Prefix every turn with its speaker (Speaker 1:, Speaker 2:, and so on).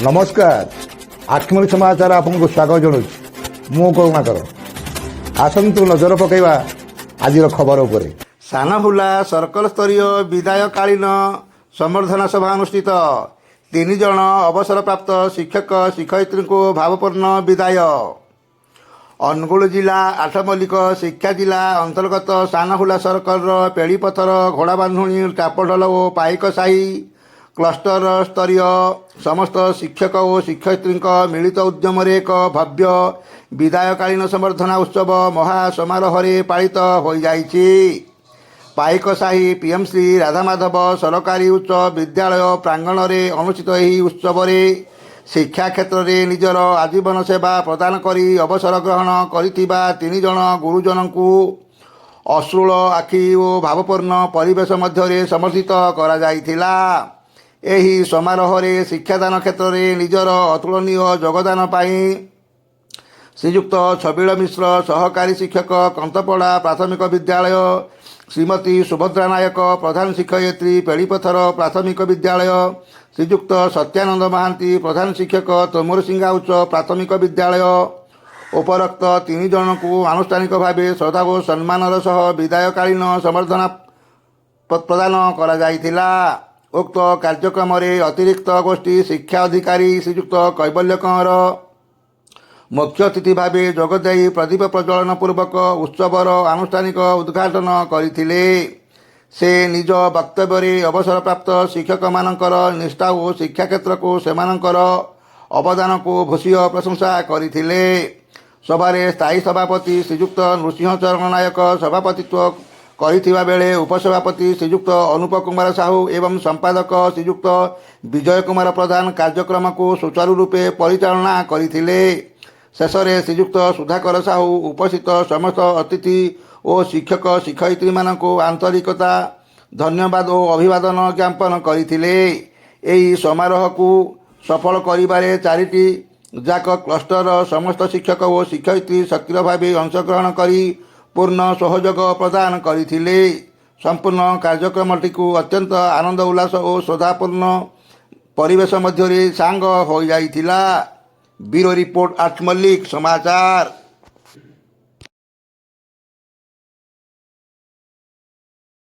Speaker 1: नमस्कार आठमली समाचार आपको स्वागत जनाऊँ मु करुणाकर आसतु नजर पकईवा आज खबर उपर
Speaker 2: सानहुला सर्कल स्तरीय विदायकालीन संबर्धना सभा अनुष्ठित 3 जन अवसरप्राप्त शिक्षक शिक्षयित्री को भावपूर्ण विदाय। अनुगुल जिला आठमल्लिक शिक्षा जिला अंतर्गत सानहुला सर्कल पेड़ीपथर घोड़ाबांधुणी टापढल और पाइकसाही क्लस्टर स्तरीय समस्त शिक्षक और शिक्षयित्री मिलित उद्यम एक भव्य विदायकालीन संबर्धना उत्सव महासमारोह पालित हो जाइछि। पाइकसाही पीएमसी राधामाधव सरकारी उच्च विद्यालय प्रांगण में अनुष्ठित यह उत्सव शिक्षा क्षेत्र में निजर आजीवन सेवा प्रदान करी अवसर ग्रहण करिथिबा 3 जन गुरुजन को अश्रुल आखि और भावपूर्ण परिवेश मध्य समर्थित करा जाइथिला। एही समारोह रे शिक्षादान क्षेत्र में निजर अतुलनीय योगदान पाई श्रीयुक्त छबिल मिश्र सहकारी शिक्षक कंतपड़ा प्राथमिक विद्यालय, श्रीमती सुभद्रा नायक प्रधान शिक्षयित्री पेड़ीपथर प्राथमिक विद्यालय, श्रीयुक्त सत्यानंद महांती प्रधान शिक्षक तोमरसिंगा उच्च प्राथमिक विद्यालय उपरोक्त 3 जन को आनुष्ठानिक भाव श्रद्धा और सम्मान सह विदायकालीन संबर्धना प्रदान करा जाइथिला। उक्त कार्यक्रम रे अतिरिक्त गोष्ठी शिक्षा अधिकारी श्रीयुक्त कैबल्य कंवर मुख्य अतिथि भाव जोगदे प्रदीप प्रज्वलन पूर्वक उत्सवर आनुष्ठानिक उद्घाटन करथिले। से निज वक्तव्य अवसरप्राप्त शिक्षक मानकर निष्ठा और शिक्षा क्षेत्र को सेमानकर अवदान को भूषीय प्रशंसा करथिले। सभारे स्थायी सभापति श्रीयुक्त नृसिंह चरण नायक सभापतित्व करिथिबा बेले उपसभापति श्रीयुक्त अनुप कुमार साहू एवं संपादक श्रीयुक्त विजय कुमार प्रधान कार्यक्रम को सुचारू रूपे परिचालना करथिले। शेषे श्रीयुक्त सुधाकर साहू उपस्थित समस्त अतिथि और शिक्षक शिक्षयित्री मानक आंतरिकता धन्यवाद और अभिवादन ज्ञापन करथिले। एही समारोह को सफल करिबारे 4टी जाक क्लस्टर समस्त शिक्षक और शिक्षयित्री सक्रिय भाव अंशग्रहण करी पूर्ण सहयोग प्रदान करथिले। संपूर्ण कार्यक्रमटी को अत्यंत आनंद उल्लास और श्रद्धापूर्ण परिवेश मध्य सांग हो जाइथिला। ब्यूरो रिपोर्ट आठमल्लिक समाचार।